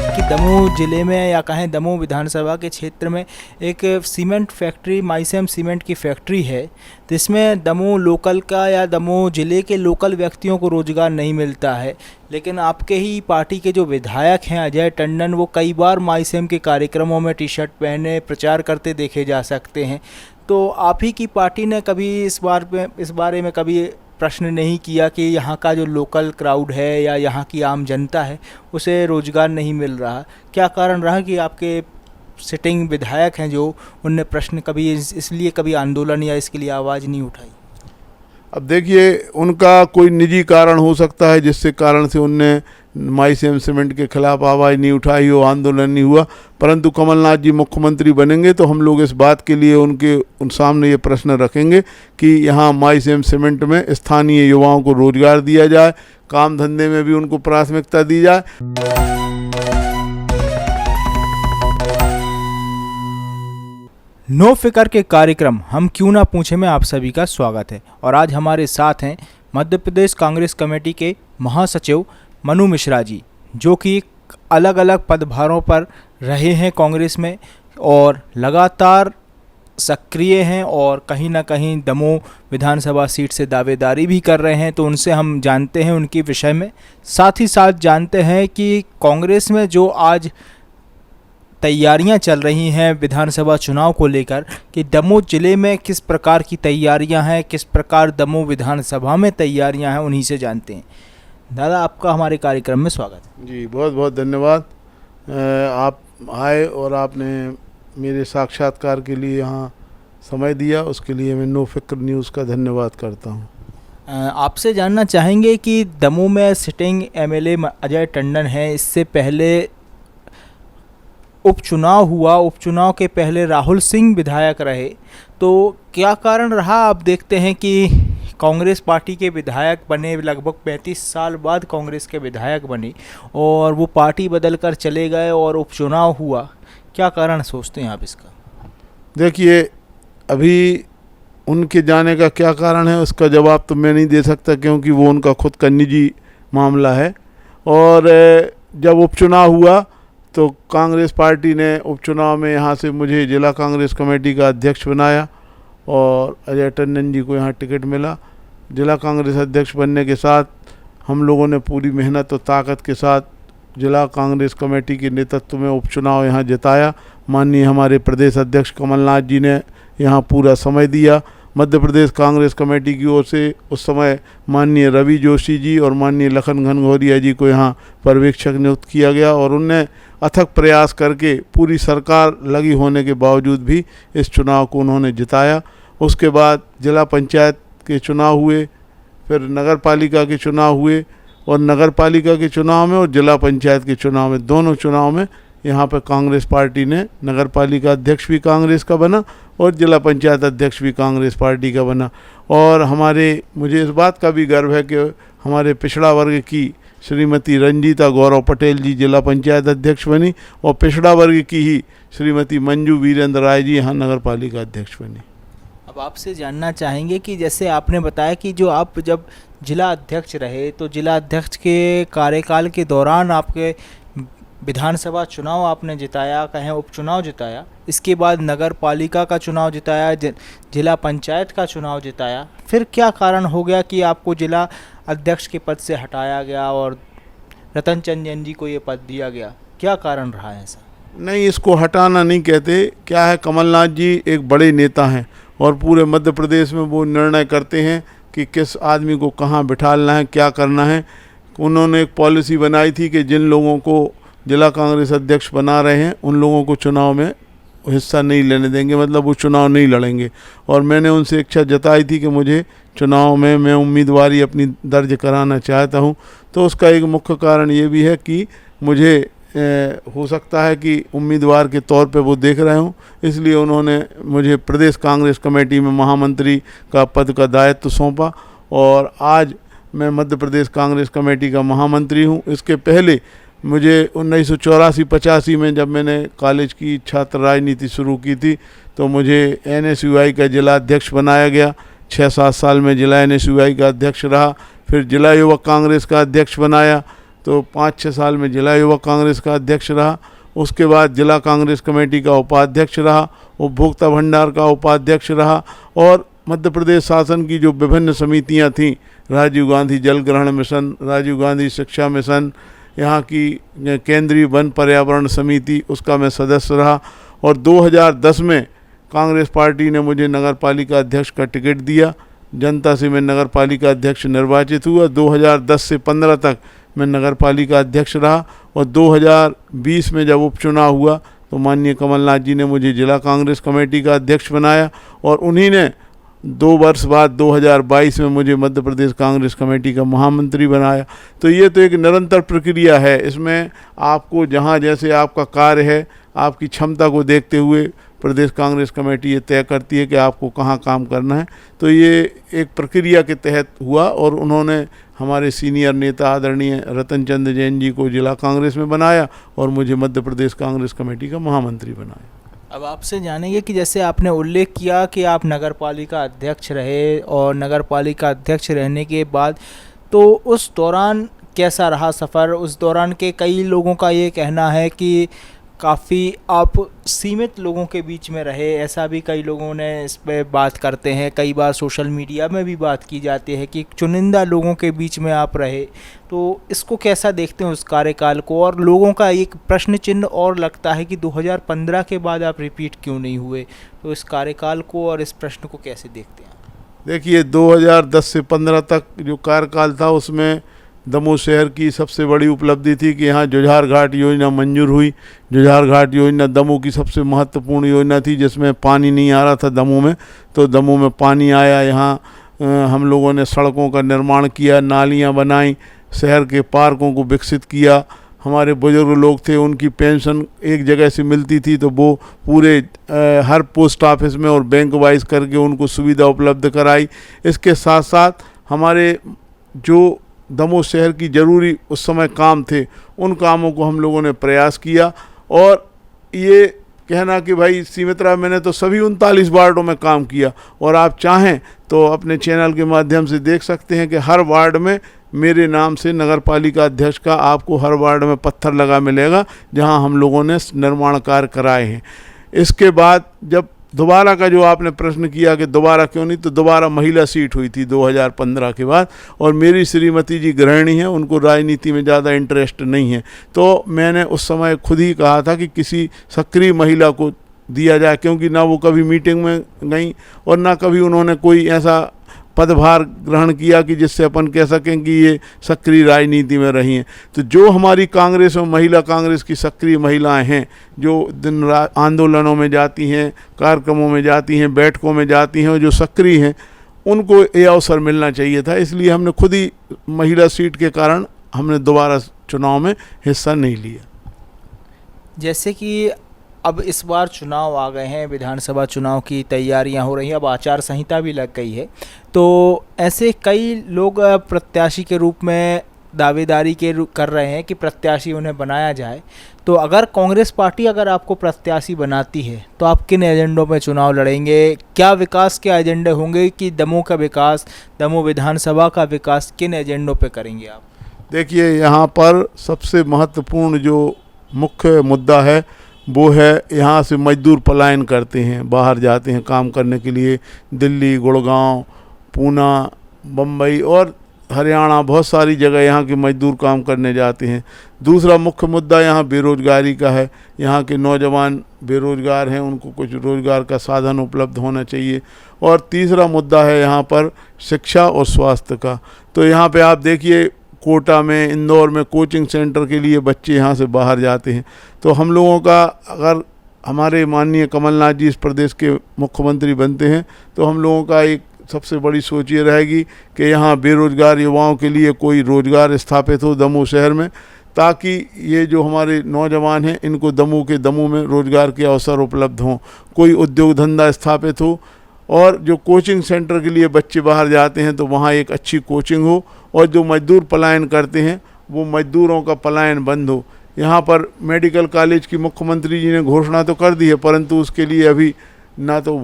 कि दमोह जिले में या कहें दमोह विधानसभा के क्षेत्र में एक सीमेंट फैक्ट्री माइसेम सीमेंट की फैक्ट्री है, जिसमें दमोह लोकल का या दमोह जिले के लोकल व्यक्तियों को रोज़गार नहीं मिलता है। लेकिन आपके ही पार्टी के जो विधायक हैं अजय टंडन, वो कई बार माइसेम के कार्यक्रमों में टी शर्ट पहने प्रचार करते देखे जा सकते हैं। तो आप ही की पार्टी ने कभी इस बारे में कभी प्रश्न नहीं किया कि यहाँ का जो लोकल क्राउड है या यहाँ की आम जनता है उसे रोज़गार नहीं मिल रहा? क्या कारण रहा कि आपके सिटिंग विधायक हैं जो उनने प्रश्न कभी इसलिए कभी आंदोलन या इसके लिए आवाज़ नहीं उठाई? अब देखिए, उनका कोई निजी कारण हो सकता है जिससे कारण से उनने माइसेम सीमेंट के खिलाफ आवाज़ नहीं उठाई हो, आंदोलन नहीं हुआ। परंतु कमलनाथ जी मुख्यमंत्री बनेंगे तो हम लोग इस बात के लिए उन सामने ये प्रश्न रखेंगे कि यहाँ माइसेम सीमेंट में स्थानीय युवाओं को रोजगार दिया जाए, काम धंधे में भी उनको प्राथमिकता दी जाए। नो फिकर के कार्यक्रम हम क्यों ना पूछे में आप सभी का स्वागत है। और आज हमारे साथ हैं मध्य प्रदेश कांग्रेस कमेटी के महासचिव मनु मिश्रा जी, जो कि अलग अलग पदभारों पर रहे हैं कांग्रेस में और लगातार सक्रिय हैं और कहीं ना कहीं दमोह विधानसभा सीट से दावेदारी भी कर रहे हैं। तो उनसे हम जानते हैं उनके विषय में, साथ ही साथ जानते हैं कि कांग्रेस में जो आज तैयारियां चल रही हैं विधानसभा चुनाव को लेकर, कि दमोह जिले में किस प्रकार की तैयारियां हैं, किस प्रकार दमोह विधानसभा में तैयारियां हैं, उन्हीं से जानते हैं। दादा, आपका हमारे कार्यक्रम में स्वागत है। जी, बहुत बहुत धन्यवाद। आप आए और आपने मेरे साक्षात्कार के लिए यहाँ समय दिया, उसके लिए मैं नो फिक्र न्यूज़ का धन्यवाद करता हूँ। आपसे जानना चाहेंगे कि दमोह में सिटिंग एमएलए अजय टंडन है, इससे पहले उपचुनाव हुआ, उपचुनाव के पहले राहुल सिंह विधायक रहे, तो क्या कारण रहा? आप देखते हैं कि कांग्रेस पार्टी के विधायक बने, लगभग 35 साल बाद कांग्रेस के विधायक बने और वो पार्टी बदलकर चले गए और उपचुनाव हुआ। क्या कारण सोचते हैं आप इसका? देखिए, अभी उनके जाने का क्या कारण है उसका जवाब तो मैं नहीं दे सकता, क्योंकि वो उनका खुद का निजी मामला है। और जब उपचुनाव हुआ तो कांग्रेस पार्टी ने उपचुनाव में यहाँ से मुझे जिला कांग्रेस कमेटी का अध्यक्ष बनाया और अजय टंडन जी को यहाँ टिकट मिला। जिला कांग्रेस अध्यक्ष बनने के साथ हम लोगों ने पूरी मेहनत और ताकत के साथ जिला कांग्रेस कमेटी के नेतृत्व में उपचुनाव यहाँ जिताया। माननीय हमारे प्रदेश अध्यक्ष कमलनाथ जी ने यहाँ पूरा समय दिया। मध्य प्रदेश कांग्रेस कमेटी की ओर से उस समय माननीय रवि जोशी जी और माननीय लखन घनघोरिया जी को यहाँ पर्यवेक्षक नियुक्त किया गया और उनने अथक प्रयास करके पूरी सरकार लगी होने के बावजूद भी इस चुनाव को उन्होंने जिताया। उसके बाद जिला पंचायत के चुनाव हुए, फिर नगर पालिका के चुनाव हुए और नगर पालिका के चुनाव में और जिला पंचायत के चुनाव में, दोनों चुनाव में यहाँ पर कांग्रेस पार्टी ने नगर पालिका अध्यक्ष भी कांग्रेस का बना और जिला पंचायत अध्यक्ष भी कांग्रेस पार्टी का बना। और मुझे इस बात का भी गर्व है कि हमारे पिछड़ा वर्ग की श्रीमती रंजीता गौरव पटेल जी जिला पंचायत अध्यक्ष बनी और पिछड़ा वर्ग की ही श्रीमती मंजू वीरेंद्र राय जी यहाँ नगर पालिका अध्यक्ष बनी। अब आपसे जानना चाहेंगे कि जैसे आपने बताया कि जो आप जब जिला अध्यक्ष रहे तो जिला अध्यक्ष के कार्यकाल के दौरान आपके विधानसभा चुनाव आपने जिताया, कहें उपचुनाव जिताया, इसके बाद नगर पालिका का चुनाव जिताया, जिला पंचायत का चुनाव जिताया। फिर क्या कारण हो गया कि आपको जिला अध्यक्ष के पद से हटाया गया और रतन चंद जैन जी को ये पद दिया गया? क्या कारण रहा है ऐसा? नहीं, इसको हटाना नहीं कहते। क्या है, कमलनाथ जी एक बड़े नेता हैं और पूरे मध्य प्रदेश में वो निर्णय करते हैं कि किस आदमी को कहाँ बिठाना है, क्या करना है। उन्होंने एक पॉलिसी बनाई थी कि जिन लोगों को जिला कांग्रेस अध्यक्ष बना रहे हैं उन लोगों को चुनाव में हिस्सा नहीं लेने देंगे, मतलब वो चुनाव नहीं लड़ेंगे। और मैंने उनसे इच्छा जताई थी कि मुझे चुनाव में मैं उम्मीदवारी अपनी दर्ज कराना चाहता हूं। तो उसका एक मुख्य कारण ये भी है कि मुझे हो सकता है कि उम्मीदवार के तौर पे वो देख रहे हों, इसलिए उन्होंने मुझे प्रदेश कांग्रेस कमेटी में महामंत्री का पद का दायित्व सौंपा और आज मैं मध्य प्रदेश कांग्रेस कमेटी का महामंत्री हूं। इसके पहले मुझे 1984-85 में जब मैंने कॉलेज की छात्र राजनीति शुरू की थी तो मुझे NSUI का जिला अध्यक्ष बनाया गया। 6-7 साल में जिला NSUI का अध्यक्ष रहा, फिर जिला युवक कांग्रेस का अध्यक्ष बनाया। तो 5-6 साल में जिला युवा कांग्रेस का अध्यक्ष रहा। उसके बाद जिला कांग्रेस कमेटी का उपाध्यक्ष रहा, उपभोक्ता भंडार का उपाध्यक्ष रहा, और मध्य प्रदेश शासन की जो विभिन्न समितियां थीं, राजीव गांधी जल ग्रहण मिशन, राजीव गांधी शिक्षा मिशन, यहाँ की केंद्रीय वन पर्यावरण समिति, उसका मैं सदस्य रहा। और 2010 में कांग्रेस पार्टी ने मुझे नगर पालिका अध्यक्ष का टिकट दिया। जनता से मैं नगर पालिका अध्यक्ष निर्वाचित हुआ। 2010 से 15 तक मैं नगर पालिका अध्यक्ष रहा, और 2020 में जब उपचुनाव हुआ तो माननीय कमलनाथ जी ने मुझे जिला कांग्रेस कमेटी का अध्यक्ष बनाया, और उन्हीं ने 2 वर्ष बाद 2022 में मुझे मध्य प्रदेश कांग्रेस कमेटी का महामंत्री बनाया। तो ये तो एक निरंतर प्रक्रिया है। इसमें आपको जहाँ जैसे आपका कार्य है, आपकी क्षमता को देखते हुए प्रदेश कांग्रेस कमेटी ये तय करती है कि आपको कहाँ काम करना है। तो ये एक प्रक्रिया के तहत हुआ, और उन्होंने हमारे सीनियर नेता आदरणीय रतन चंद्र जैन जी को जिला कांग्रेस में बनाया, और मुझे मध्य प्रदेश कांग्रेस कमेटी का महामंत्री बनाया। अब आपसे जानेंगे कि जैसे आपने उल्लेख किया कि आप नगर पालिका अध्यक्ष रहे, और नगर पालिका अध्यक्ष रहने के बाद तो उस दौरान कैसा रहा सफ़र? उस दौरान के कई लोगों का ये कहना है कि काफ़ी आप सीमित लोगों के बीच में रहे, ऐसा भी कई लोगों ने इस पे बात करते हैं। कई बार सोशल मीडिया में भी बात की जाती है कि चुनिंदा लोगों के बीच में आप रहे, तो इसको कैसा देखते हैं उस कार्यकाल को? और लोगों का एक प्रश्न चिन्ह और लगता है कि 2015 के बाद आप रिपीट क्यों नहीं हुए? तो इस कार्यकाल को और इस प्रश्न को कैसे देखते हैं? देखिए, 2010 से 15 तक जो कार्यकाल था उसमें दमोह शहर की सबसे बड़ी उपलब्धि थी कि यहाँ जुझार घाट योजना मंजूर हुई। जुझार घाट योजना दमोह की सबसे महत्वपूर्ण योजना थी, जिसमें पानी नहीं आ रहा था दमोह में, तो दमोह में पानी आया। यहाँ हम लोगों ने सड़कों का निर्माण किया, नालियाँ बनाई, शहर के पार्कों को विकसित किया। हमारे बुजुर्ग लोग थे, उनकी पेंशन एक जगह से मिलती थी, तो वो पूरे हर पोस्ट ऑफिस में और बैंक वाइज करके उनको सुविधा उपलब्ध कराई। इसके साथ साथ हमारे जो दमोह शहर की ज़रूरी उस समय काम थे, उन कामों को हम लोगों ने प्रयास किया। और ये कहना कि भाई सीमित रहा, मैंने तो सभी 39 वार्डों में काम किया, और आप चाहें तो अपने चैनल के माध्यम से देख सकते हैं कि हर वार्ड में मेरे नाम से नगर पालिका अध्यक्ष का आपको हर वार्ड में पत्थर लगा मिलेगा, जहां हम लोगों ने निर्माण कार्य कराए हैं। इसके बाद जब दोबारा का जो आपने प्रश्न किया कि दोबारा क्यों नहीं, तो दोबारा महिला सीट हुई थी 2015 के बाद, और मेरी श्रीमती जी गृहिणी हैं, उनको राजनीति में ज़्यादा इंटरेस्ट नहीं है। तो मैंने उस समय खुद ही कहा था कि किसी सक्रिय महिला को दिया जाए, क्योंकि ना वो कभी मीटिंग में गई और ना कभी उन्होंने कोई ऐसा पदभार ग्रहण किया कि जिससे अपन कह सकें कि ये सक्रिय राजनीति में रही हैं। तो जो हमारी कांग्रेस और महिला कांग्रेस की सक्रिय महिलाएं हैं, जो दिन रात आंदोलनों में जाती हैं, कार्यक्रमों में जाती हैं, बैठकों में जाती हैं, और जो सक्रिय हैं, उनको ये अवसर मिलना चाहिए था। इसलिए हमने खुद ही महिला सीट के कारण हमने दोबारा चुनाव में हिस्सा नहीं लिया। जैसे कि अब इस बार चुनाव आ गए हैं, विधानसभा चुनाव की तैयारियां हो रही हैं, अब आचार संहिता भी लग गई है, तो ऐसे कई लोग प्रत्याशी के रूप में दावेदारी कर रहे हैं कि प्रत्याशी उन्हें बनाया जाए। तो अगर कांग्रेस पार्टी अगर आपको प्रत्याशी बनाती है तो आप किन एजेंडों में चुनाव लड़ेंगे? क्या विकास के एजेंडे होंगे कि दमोह का विकास, दमोह विधानसभा का विकास, किन एजेंडों पे करेंगे आप? देखिए, यहाँ पर सबसे महत्वपूर्ण जो मुख्य मुद्दा है वो है, यहाँ से मजदूर पलायन करते हैं, बाहर जाते हैं काम करने के लिए, दिल्ली, गुड़गांव, पूना, बम्बई और हरियाणा, बहुत सारी जगह यहाँ के मजदूर काम करने जाते हैं। दूसरा मुख्य मुद्दा यहाँ बेरोजगारी का है। यहाँ के नौजवान बेरोजगार हैं, उनको कुछ रोजगार का साधन उपलब्ध होना चाहिए। और तीसरा मुद्दा है यहाँ पर शिक्षा और स्वास्थ्य का। तो यहाँ पे आप देखिए, कोटा में, इंदौर में कोचिंग सेंटर के लिए बच्चे यहाँ से बाहर जाते हैं। तो हम लोगों का, अगर हमारे माननीय कमलनाथ जी इस प्रदेश के मुख्यमंत्री बनते हैं, तो हम लोगों का एक सबसे बड़ी सोच ये रहेगी कि यहाँ बेरोजगार युवाओं के लिए कोई रोजगार स्थापित हो दमोह शहर में, ताकि ये जो हमारे नौजवान हैं, इनको दमोह में रोजगार के अवसर उपलब्ध हों, कोई उद्योग धंधा स्थापित हो, और जो कोचिंग सेंटर के लिए बच्चे बाहर जाते हैं तो वहाँ एक अच्छी कोचिंग हो, और जो मजदूर पलायन करते हैं वो मजदूरों का पलायन बंद हो। यहाँ पर मेडिकल कॉलेज की मुख्यमंत्री जी ने घोषणा तो कर दी है, परंतु उसके लिए अभी ना तो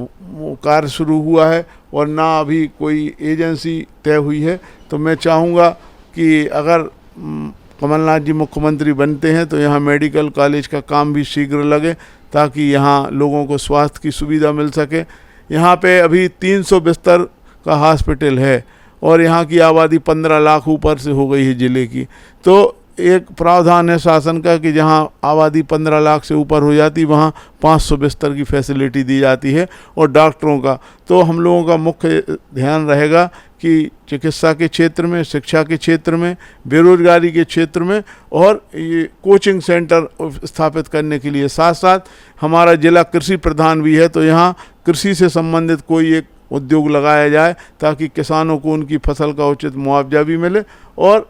कार्य शुरू हुआ है और ना अभी कोई एजेंसी तय हुई है। तो मैं चाहूँगा कि अगर कमलनाथ जी मुख्यमंत्री बनते हैं तो यहाँ मेडिकल कॉलेज का काम भी शीघ्र लगे, ताकि यहाँ लोगों को स्वास्थ्य की सुविधा मिल सके। यहाँ पे अभी 300 बिस्तर का हॉस्पिटल है और यहाँ की आबादी 15 लाख ऊपर से हो गई है ज़िले की। तो एक प्रावधान है शासन का कि जहाँ आबादी 15 लाख से ऊपर हो जाती वहाँ 500 बिस्तर की फैसिलिटी दी जाती है। और डॉक्टरों का तो हम लोगों का मुख्य ध्यान रहेगा कि चिकित्सा के क्षेत्र में, शिक्षा के क्षेत्र में, बेरोजगारी के क्षेत्र में और ये कोचिंग सेंटर स्थापित करने के लिए। साथ साथ हमारा ज़िला कृषि प्रधान भी है, तो यहाँ कृषि से संबंधित कोई एक उद्योग लगाया जाए ताकि किसानों को उनकी फसल का उचित मुआवजा भी मिले और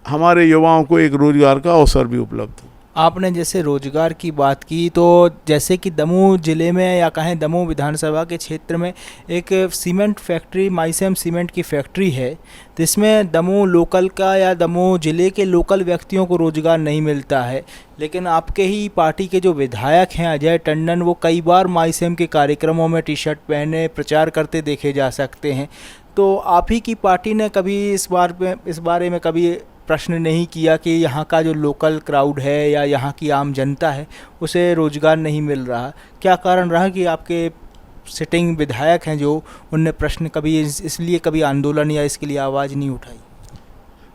हमारे युवाओं को एक रोजगार का अवसर भी उपलब्ध हो। आपने जैसे रोजगार की बात की, तो जैसे कि दमोह ज़िले में या कहें दमोह विधानसभा के क्षेत्र में एक सीमेंट फैक्ट्री, माइसेम सीमेंट की फैक्ट्री है, तो इसमें दमोह लोकल का या दमोह ज़िले के लोकल व्यक्तियों को रोज़गार नहीं मिलता है। लेकिन आपके ही पार्टी के जो विधायक हैं अजय टंडन, वो कई बार माइसेम के कार्यक्रमों में टी शर्ट पहने प्रचार करते देखे जा सकते हैं। तो आप ही की पार्टी ने कभी इस बारे में कभी प्रश्न नहीं किया कि यहाँ का जो लोकल क्राउड है या यहाँ की आम जनता है उसे रोज़गार नहीं मिल रहा? क्या कारण रहा कि आपके सिटिंग विधायक हैं जो उनने प्रश्न कभी इसलिए कभी आंदोलन या इसके लिए आवाज़ नहीं उठाई?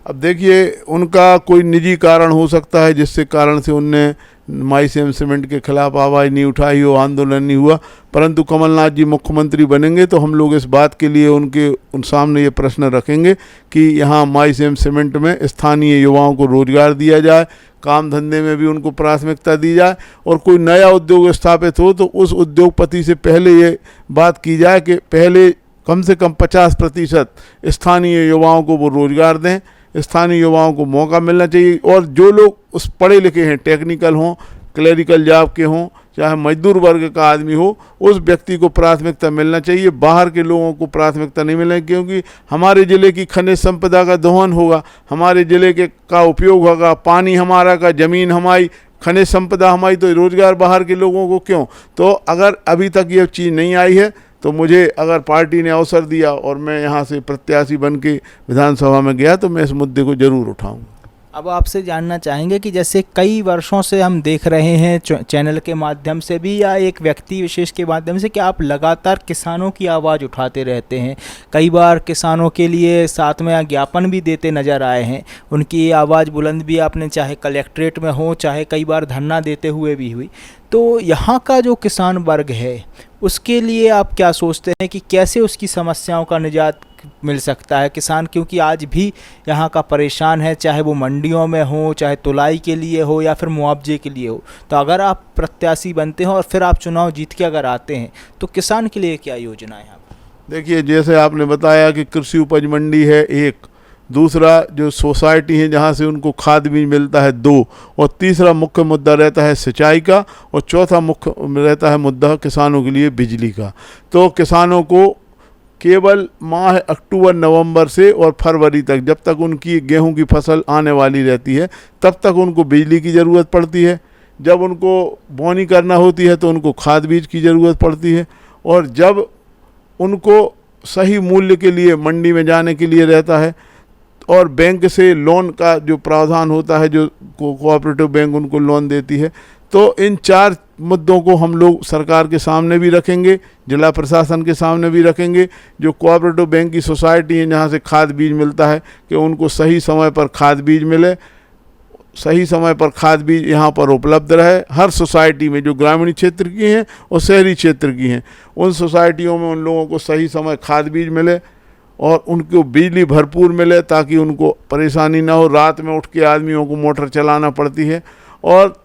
अब देखिए, उनका कोई निजी कारण हो सकता है जिससे कारण से उनने माइसेम सीमेंट के खिलाफ आवाज़ नहीं उठाई हो, आंदोलन नहीं हुआ। परंतु कमलनाथ जी मुख्यमंत्री बनेंगे तो हम लोग इस बात के लिए उन सामने ये प्रश्न रखेंगे कि यहाँ माइसेम सीमेंट में स्थानीय युवाओं को रोजगार दिया जाए, काम धंधे में भी उनको प्राथमिकता दी जाए और कोई नया उद्योग स्थापित हो तो उस उद्योगपति से पहले ये बात की जाए कि पहले कम से कम 50% स्थानीय युवाओं को वो रोजगार दें। स्थानीय युवाओं को मौका मिलना चाहिए और जो लोग उस पढ़े लिखे हैं, टेक्निकल हों, क्लरिकल जॉब के हों, चाहे मजदूर वर्ग का आदमी हो, उस व्यक्ति को प्राथमिकता मिलना चाहिए। बाहर के लोगों को प्राथमिकता नहीं मिलेगी, क्योंकि हमारे ज़िले की खनिज संपदा का दोहन होगा, हमारे ज़िले के का उपयोग होगा, पानी हमारा का, ज़मीन हमारी, खनिज संपदा हमारी, तो रोज़गार बाहर के लोगों को क्यों? तो अगर अभी तक ये चीज़ नहीं आई है तो मुझे अगर पार्टी ने अवसर दिया और मैं यहाँ से प्रत्याशी बन के विधानसभा में गया तो मैं इस मुद्दे को ज़रूर उठाऊंगा। अब आपसे जानना चाहेंगे कि जैसे कई वर्षों से हम देख रहे हैं चैनल के माध्यम से भी या एक व्यक्ति विशेष के माध्यम से कि आप लगातार किसानों की आवाज़ उठाते रहते हैं। कई बार किसानों के लिए साथ में ज्ञापन भी देते नज़र आए हैं। उनकी आवाज़ बुलंद भी आपने चाहे कलेक्ट्रेट में हो, चाहे कई बार धरना देते हुए भी हुई। तो यहाँ का जो किसान वर्ग है उसके लिए आप क्या सोचते हैं कि कैसे उसकी समस्याओं का निजात मिल सकता है? किसान क्योंकि आज भी यहाँ का परेशान है, चाहे वो मंडियों में हो, चाहे तुलाई के लिए हो या फिर मुआवजे के लिए हो। तो अगर आप प्रत्याशी बनते हैं और फिर आप चुनाव जीत के अगर आते हैं तो किसान के लिए क्या योजना है? देखिए, जैसे आपने बताया कि कृषि उपज मंडी है एक, दूसरा जो सोसाइटी है जहाँ से उनको खाद बीज मिलता है 2, और तीसरा मुख्य मुद्दा रहता है सिंचाई का, और चौथा मुख्य रहता है मुद्दा किसानों के लिए बिजली का। तो किसानों को केवल माह अक्टूबर नवंबर से और फरवरी तक, जब तक उनकी गेहूं की फसल आने वाली रहती है, तब तक उनको बिजली की ज़रूरत पड़ती है। जब उनको बोनी करना होती है तो उनको खाद बीज की ज़रूरत पड़ती है, और जब उनको सही मूल्य के लिए मंडी में जाने के लिए रहता है, और बैंक से लोन का जो प्रावधान होता है, जो कोऑपरेटिव बैंक उनको लोन देती है। तो इन 4 मुद्दों को हम लोग सरकार के सामने भी रखेंगे, जिला प्रशासन के सामने भी रखेंगे। जो कोऑपरेटिव बैंक की सोसाइटी है जहाँ से खाद बीज मिलता है, कि उनको सही समय पर खाद बीज मिले, सही समय पर खाद बीज यहाँ पर उपलब्ध रहे हर सोसाइटी में, जो ग्रामीण क्षेत्र की हैं और शहरी क्षेत्र की हैं। उन सोसाइटियों में उन लोगों को सही समय खाद बीज मिले और उनको बिजली भरपूर मिले, ताकि उनको परेशानी ना हो। रात में उठ के आदमियों को मोटर चलाना पड़ती है, और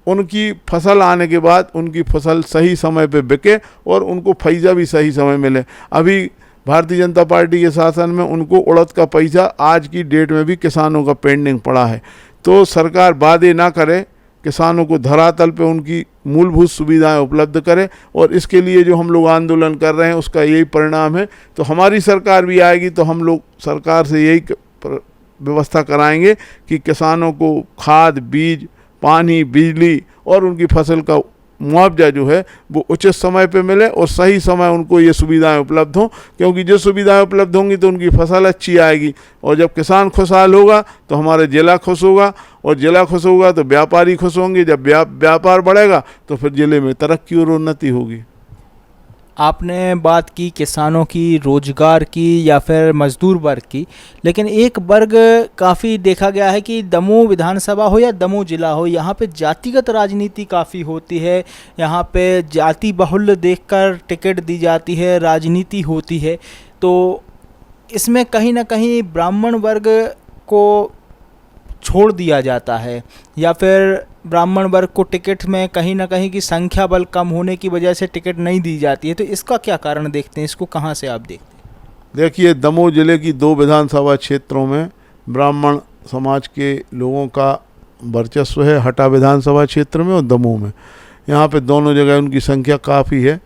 उनकी फसल आने के बाद उनकी फसल सही समय पे बिके और उनको पैसा भी सही समय मिले। अभी भारतीय जनता पार्टी के शासन में उनको उड़द का पैसा आज की डेट में भी किसानों का पेंडिंग पड़ा है। तो सरकार वादे ना करे, किसानों को धरातल पे उनकी मूलभूत सुविधाएं उपलब्ध करें, और इसके लिए जो हम लोग आंदोलन कर रहे हैं उसका यही परिणाम है। तो हमारी सरकार भी आएगी तो हम लोग सरकार से यही व्यवस्था कराएंगे कि किसानों को खाद, बीज, पानी, बिजली और उनकी फसल का मुआवजा जो है वो उचित समय पे मिले और सही समय उनको ये सुविधाएं उपलब्ध हों, क्योंकि जो सुविधाएं उपलब्ध होंगी तो उनकी फसल अच्छी आएगी, और जब किसान खुशहाल होगा तो हमारा ज़िला खुश होगा, और ज़िला खुश होगा तो व्यापारी खुश होंगे। जब व्यापार बढ़ेगा तो फिर ज़िले में तरक्की और उन्नति होगी। आपने बात की किसानों की, रोजगार की या फिर मजदूर वर्ग की, लेकिन एक वर्ग काफ़ी देखा गया है कि दमोह विधानसभा हो या दमोह जिला हो, यहाँ पे जातिगत राजनीति काफ़ी होती है। यहाँ पे जाति बहुल्य देखकर टिकट दी जाती है, राजनीति होती है। तो इसमें कहीं ना कहीं ब्राह्मण वर्ग को छोड़ दिया जाता है, या फिर ब्राह्मण वर्ग को टिकट में कहीं ना कहीं की संख्या बल कम होने की वजह से टिकट नहीं दी जाती है। तो इसका क्या कारण देखते हैं, इसको कहाँ से आप देखते हैं? देखिए, दमोह जिले की 2 विधानसभा क्षेत्रों में ब्राह्मण समाज के लोगों का वर्चस्व है, हटा विधानसभा क्षेत्र में और दमोह में। यहाँ पे दोनों जगह उनकी संख्या काफ़ी है।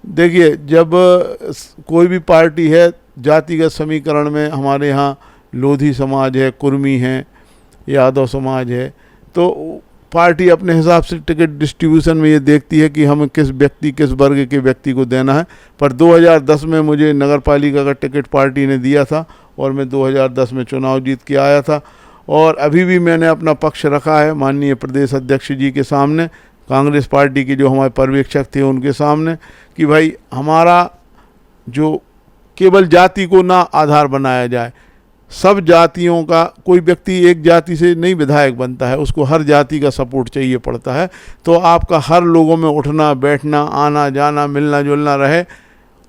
देखिए, जब कोई भी पार्टी है, जातिगत समीकरण में हमारे यहाँ लोधी समाज है, कुर्मी है, यादव समाज है, तो पार्टी अपने हिसाब से टिकट डिस्ट्रीब्यूशन में ये देखती है कि हमें किस वर्ग के व्यक्ति को देना है। पर 2010 में मुझे नगर पालिका का टिकट पार्टी ने दिया था और मैं 2010 में चुनाव जीत के आया था, और अभी भी मैंने अपना पक्ष रखा है माननीय प्रदेश अध्यक्ष जी के सामने, कांग्रेस पार्टी के जो हमारे पर्यवेक्षक थे उनके सामने, कि भाई हमारा जो केवल जाति को ना आधार बनाया जाए, सब जातियों का, कोई व्यक्ति एक जाति से नहीं विधायक बनता है, उसको हर जाति का सपोर्ट चाहिए पड़ता है। तो आपका हर लोगों में उठना बैठना, आना जाना, मिलना जुलना रहे,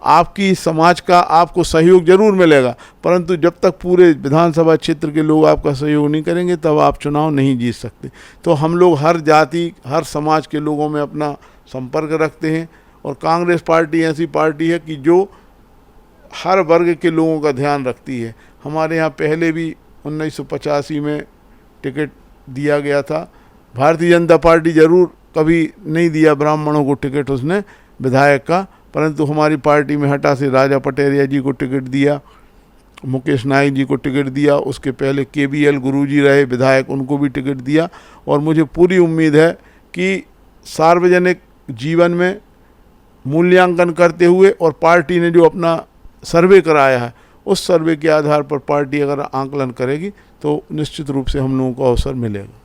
आपकी समाज का आपको सहयोग जरूर मिलेगा, परंतु जब तक पूरे विधानसभा क्षेत्र के लोग आपका सहयोग नहीं करेंगे तब आप चुनाव नहीं जीत सकते। तो हम लोग हर जाति, हर समाज के लोगों में अपना संपर्क रखते हैं, और कांग्रेस पार्टी ऐसी पार्टी है कि जो हर वर्ग के लोगों का ध्यान रखती है। हमारे यहाँ पहले भी 1985 में टिकट दिया गया था। भारतीय जनता पार्टी ज़रूर कभी नहीं दिया ब्राह्मणों को टिकट उसने विधायक का, परंतु हमारी पार्टी में हटा से राजा पटेरिया जी को टिकट दिया, मुकेश नाइक जी को टिकट दिया, उसके पहले KBL गुरुजी रहे विधायक, उनको भी टिकट दिया। और मुझे पूरी उम्मीद है कि सार्वजनिक जीवन में मूल्यांकन करते हुए और पार्टी ने जो अपना सर्वे कराया है उस सर्वे के आधार पर पार्टी अगर आंकलन करेगी तो निश्चित रूप से हम लोगों को अवसर मिलेगा।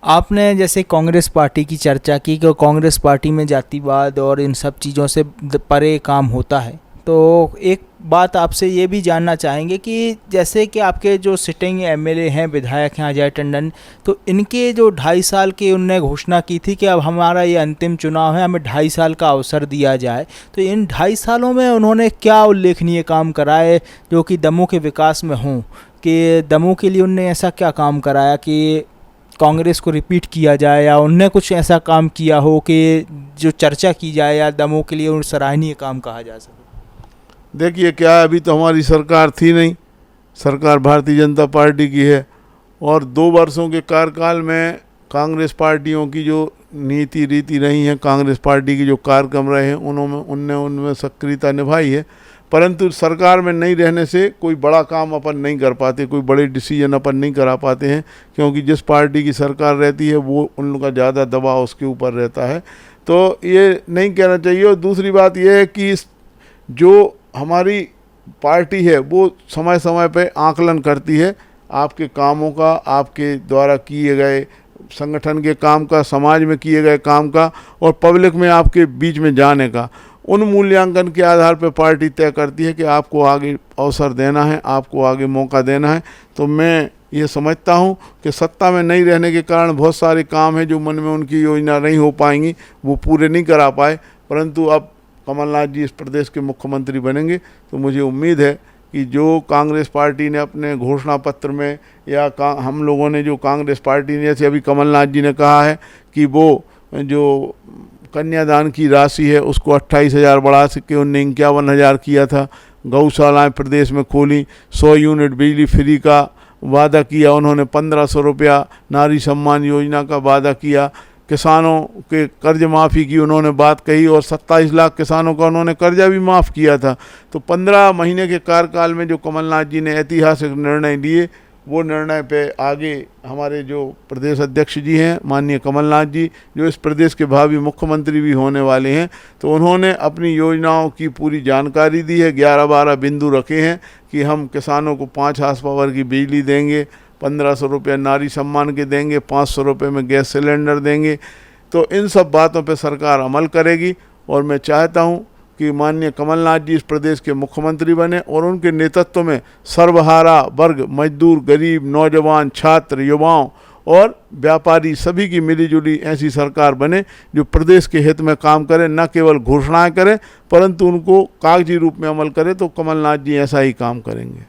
आपने जैसे कांग्रेस पार्टी की चर्चा की कि कांग्रेस पार्टी में जातिवाद और इन सब चीज़ों से परे काम होता है, तो एक बात आपसे ये भी जानना चाहेंगे कि जैसे कि आपके जो सिटिंग MLA हैं, विधायक हैं अजय टंडन, तो इनके जो 2.5 साल की उनने घोषणा की थी कि अब हमारा ये अंतिम चुनाव है, हमें 2.5 साल का अवसर दिया जाए। तो इन 2.5 सालों में उन्होंने क्या उल्लेखनीय काम कराए जो कि दमोह के विकास में हों, कि दमोह के लिए उनने ऐसा क्या काम कराया कि कांग्रेस को रिपीट किया जाए, या उनने कुछ ऐसा काम किया हो कि जो चर्चा की जाए या दमोह के लिए उन सराहनीय काम कहा जा सके? देखिए, क्या अभी तो हमारी सरकार थी नहीं, सरकार भारतीय जनता पार्टी की है, और 2 वर्षों के कार्यकाल में कांग्रेस पार्टियों की जो नीति रीति रही हैं, कांग्रेस पार्टी के जो कार्यक्रम रहे हैं, उनमें सक्रियता निभाई है। परंतु सरकार में नहीं रहने से कोई बड़ा काम अपन नहीं कर पाते, कोई बड़े डिसीजन अपन नहीं करा पाते हैं, क्योंकि जिस पार्टी की सरकार रहती है वो उन लोगों का ज़्यादा दबाव उसके ऊपर रहता है। तो ये नहीं कहना चाहिए। और दूसरी बात यह है कि जो हमारी पार्टी है वो समय समय पे आकलन करती है आपके कामों का, आपके द्वारा किए गए संगठन के काम का, समाज में किए गए काम का, और पब्लिक में आपके बीच में जाने का। उन मूल्यांकन के आधार पर पार्टी तय करती है कि आपको आगे अवसर देना है, आपको आगे मौका देना है। तो मैं ये समझता हूँ कि सत्ता में नहीं रहने के कारण बहुत सारे काम हैं जो मन में उनकी योजना नहीं हो पाएंगी, वो पूरे नहीं करा पाए। परंतु अब कमलनाथ जी इस प्रदेश के मुख्यमंत्री बनेंगे तो मुझे उम्मीद है कि जो कांग्रेस पार्टी ने अपने घोषणा पत्र में, या हम लोगों ने जो कांग्रेस पार्टी ने, जैसे अभी कमलनाथ जी ने कहा है कि वो जो कन्यादान की राशि है उसको 28,000 बढ़ा सके, उनने 51,000 किया था। गौशालाएँ प्रदेश में खोली, 100 यूनिट बिजली फ्री का वादा किया उन्होंने, 1,500 रुपया नारी सम्मान योजना का वादा किया, किसानों के कर्ज माफ़ी की उन्होंने बात कही, और 27 लाख किसानों का उन्होंने कर्जा भी माफ़ किया था। तो 15 महीने के कार्यकाल में जो कमलनाथ जी ने ऐतिहासिक निर्णय लिए वो निर्णय पे आगे हमारे जो प्रदेश अध्यक्ष जी हैं माननीय कमलनाथ जी, जो इस प्रदेश के भावी मुख्यमंत्री भी होने वाले हैं, तो उन्होंने अपनी योजनाओं की पूरी जानकारी दी है। 11-12 बिंदु रखे हैं कि हम किसानों को 5 हार्स पावर की बिजली देंगे, 1500 रुपये नारी सम्मान के देंगे, 500 रुपये में गैस सिलेंडर देंगे। तो इन सब बातों पे सरकार अमल करेगी और मैं चाहता हूँ कि माननीय कमलनाथ जी इस प्रदेश के मुख्यमंत्री बने और उनके नेतृत्व में सर्वहारा वर्ग, मजदूर, गरीब, नौजवान, छात्र, युवाओं और व्यापारी सभी की मिलीजुली ऐसी सरकार बने जो प्रदेश के हित में काम करे, न केवल घोषणाएं करे परंतु उनको कागजी रूप में अमल करे। तो कमलनाथ जी ऐसा ही काम करेंगे।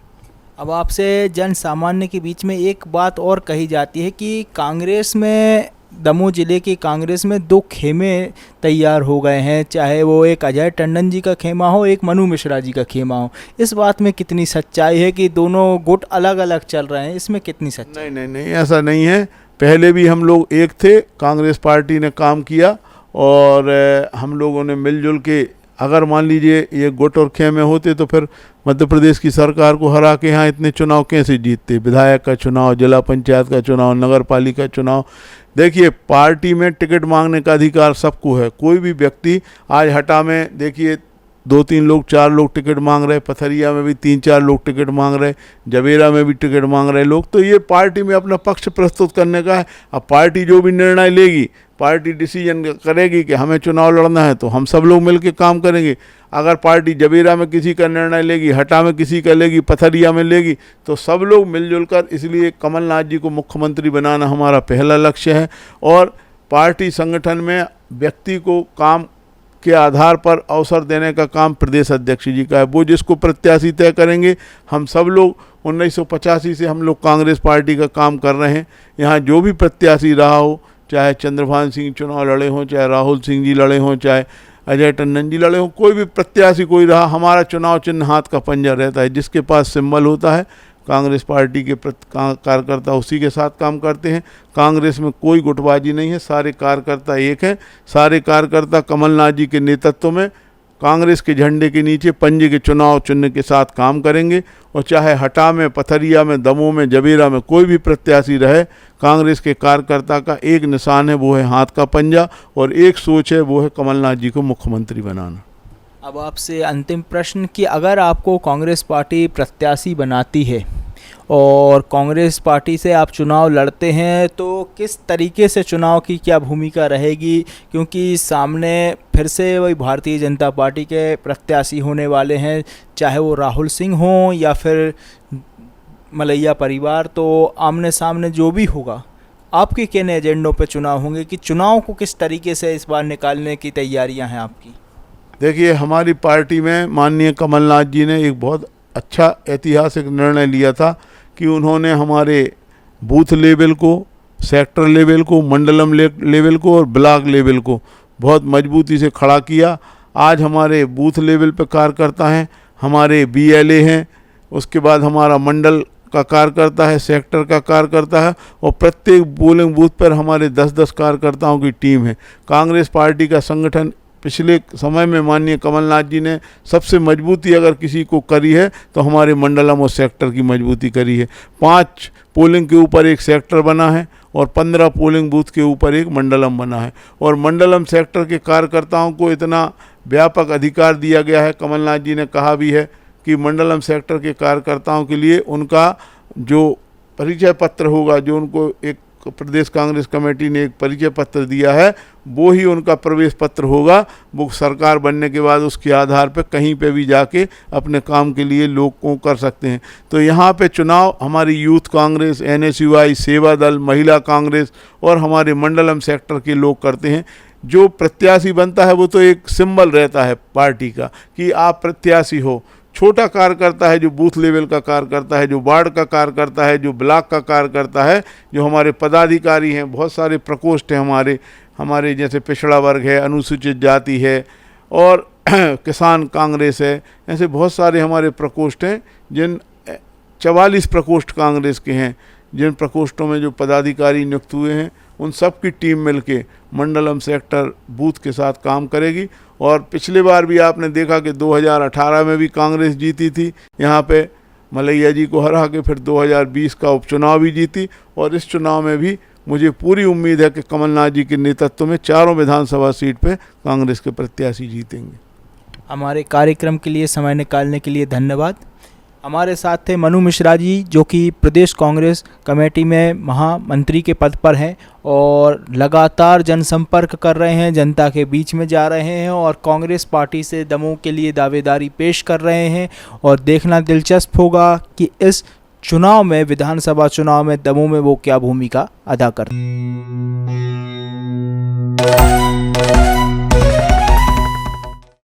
अब आपसे जन सामान्य के बीच में एक बात और कही जाती है कि कांग्रेस में, दमोह जिले की कांग्रेस में 2 खेमे तैयार हो गए हैं, चाहे वो एक अजय टंडन जी का खेमा हो, एक मनु मिश्रा जी का खेमा हो। इस बात में कितनी सच्चाई है कि दोनों गुट अलग अलग चल रहे हैं, इसमें कितनी सच्चाई? नहीं, ऐसा नहीं है। पहले भी हम लोग एक थे, कांग्रेस पार्टी ने काम किया और हम लोगों ने मिलजुल के, अगर मान लीजिए ये गुट और खेमे होते तो फिर मध्य प्रदेश की सरकार को हरा के यहाँ इतने चुनाव कैसे जीतते? विधायक का चुनाव, जिला पंचायत का चुनाव, नगर पालिका चुनाव। देखिए, पार्टी में टिकट मांगने का अधिकार सबको है। कोई भी व्यक्ति आज हटा में देखिए 2-3 लोग, 4 लोग टिकट मांग रहे, पथरिया में भी 3-4 लोग टिकट मांग रहे, जवेरा में भी टिकट मांग रहे लोग। तो ये पार्टी में अपना पक्ष प्रस्तुत करने का है। अब पार्टी जो भी निर्णय लेगी, पार्टी डिसीजन करेगी कि हमें चुनाव लड़ना है तो हम सब लोग मिलकर काम करेंगे। अगर पार्टी जवेरा में किसी का निर्णय लेगी, हटा में किसी का लेगी, पथरिया में लेगी, तो सब लोग मिलजुल कर, इसलिए कमलनाथ जी को मुख्यमंत्री बनाना हमारा पहला लक्ष्य है। और पार्टी संगठन में व्यक्ति को काम के आधार पर अवसर देने का काम प्रदेश अध्यक्ष जी का है। वो जिसको प्रत्याशी तय करेंगे। हम सब लोग 1985 से हम लोग कांग्रेस पार्टी का काम कर रहे हैं। यहाँ जो भी प्रत्याशी रहा हो, चाहे चंद्रभान सिंह चुनाव लड़े हों, चाहे राहुल सिंह जी लड़े हों, चाहे अजय टंडन जी लड़े हों, कोई भी प्रत्याशी कोई रहा, हमारा चुनाव चिन्ह हाथ का पंजा रहता है। जिसके पास सिंबल होता है, कांग्रेस पार्टी के कार्यकर्ता उसी के साथ काम करते हैं। कांग्रेस में कोई गुटबाजी नहीं है, सारे कार्यकर्ता एक हैं। सारे कार्यकर्ता कमलनाथ जी के नेतृत्व में कांग्रेस के झंडे के नीचे पंजे के चुनाव चिन्ह के साथ काम करेंगे। और चाहे हटा में, पथरिया में, दमोह में, जवेरा में कोई भी प्रत्याशी रहे, कांग्रेस के कार्यकर्ता का एक निशान है, वो है हाथ का पंजा, और एक सोच है, वो है कमलनाथ जी को मुख्यमंत्री बनाना। अब आपसे अंतिम प्रश्न कि अगर आपको कांग्रेस पार्टी प्रत्याशी बनाती है और कांग्रेस पार्टी से आप चुनाव लड़ते हैं, तो किस तरीके से चुनाव की क्या भूमिका रहेगी? क्योंकि सामने फिर से वही भारतीय जनता पार्टी के प्रत्याशी होने वाले हैं, चाहे वो राहुल सिंह हों या फिर मलैया परिवार। तो आमने सामने जो भी होगा, आपके किन एजेंडों पे चुनाव होंगे कि चुनाव को किस तरीके से इस बार निकालने की तैयारियां हैं आपकी? देखिए, हमारी पार्टी में माननीय कमलनाथ जी ने एक बहुत अच्छा ऐतिहासिक निर्णय लिया था कि उन्होंने हमारे बूथ लेवल को, सेक्टर लेवल को, मंडलम लेवल को और ब्लॉक लेवल को बहुत मजबूती से खड़ा किया। आज हमारे बूथ लेवल पर कार्यकर्ता हैं, हमारे BLA हैं, उसके बाद हमारा मंडल का कार्यकर्ता है, सेक्टर का कार्यकर्ता है, और प्रत्येक पोलिंग बूथ पर हमारे 10-10 कार्यकर्ताओं की टीम है। कांग्रेस पार्टी का संगठन पिछले समय में माननीय कमलनाथ जी ने सबसे मजबूती अगर किसी को करी है तो हमारे मंडलम और सेक्टर की मजबूती करी है। 5 पोलिंग के ऊपर एक सेक्टर बना है और 15 पोलिंग बूथ के ऊपर एक मंडलम बना है। और मंडलम सेक्टर के कार्यकर्ताओं को इतना व्यापक अधिकार दिया गया है, कमलनाथ जी ने कहा भी है कि मंडलम सेक्टर के कार्यकर्ताओं के लिए उनका जो परिचय पत्र होगा, जो उनको एक प्रदेश कांग्रेस कमेटी ने एक परिचय पत्र दिया है, वो ही उनका प्रवेश पत्र होगा। वो सरकार बनने के बाद उसके आधार पर कहीं पे भी जाके अपने काम के लिए लोगों कर सकते हैं। तो यहाँ पे चुनाव हमारी यूथ कांग्रेस, NSUI, सेवा दल, महिला कांग्रेस और हमारे मंडलम सेक्टर के लोग करते हैं। जो प्रत्याशी बनता है वो तो एक सिंबल रहता है पार्टी का कि आप प्रत्याशी हो। छोटा कार्यकर्ता है, जो बूथ लेवल का कार्यकर्ता है, जो वार्ड का कार्यकर्ता है, जो ब्लॉक का कार्यकर्ता है, जो हमारे पदाधिकारी हैं, बहुत सारे प्रकोष्ठ हैं हमारे जैसे पिछड़ा वर्ग है, अनुसूचित जाति है और किसान कांग्रेस है, ऐसे बहुत सारे हमारे प्रकोष्ठ हैं। जिन 44 प्रकोष्ठ कांग्रेस के हैं, जिन प्रकोष्ठों में जो पदाधिकारी नियुक्त हुए हैं, उन सब की टीम मिलके मंडलम सेक्टर बूथ के साथ काम करेगी। और पिछले बार भी आपने देखा कि 2018 में भी कांग्रेस जीती थी यहाँ पे, मलैया जी को हरा के फिर 2020 का उपचुनाव भी जीती, और इस चुनाव में भी मुझे पूरी उम्मीद है कि कमलनाथ जी के नेतृत्व में चारों विधानसभा सीट पे कांग्रेस के प्रत्याशी जीतेंगे। हमारे कार्यक्रम के लिए समय निकालने के लिए धन्यवाद। हमारे साथ थे मनु मिश्रा जी, जो कि प्रदेश कांग्रेस कमेटी में महामंत्री के पद पर हैं और लगातार जनसंपर्क कर रहे हैं, जनता के बीच में जा रहे हैं और कांग्रेस पार्टी से दमोह के लिए दावेदारी पेश कर रहे हैं। और देखना दिलचस्प होगा कि इस चुनाव में, विधानसभा चुनाव में दमोह में वो क्या भूमिका अदा करते हैं।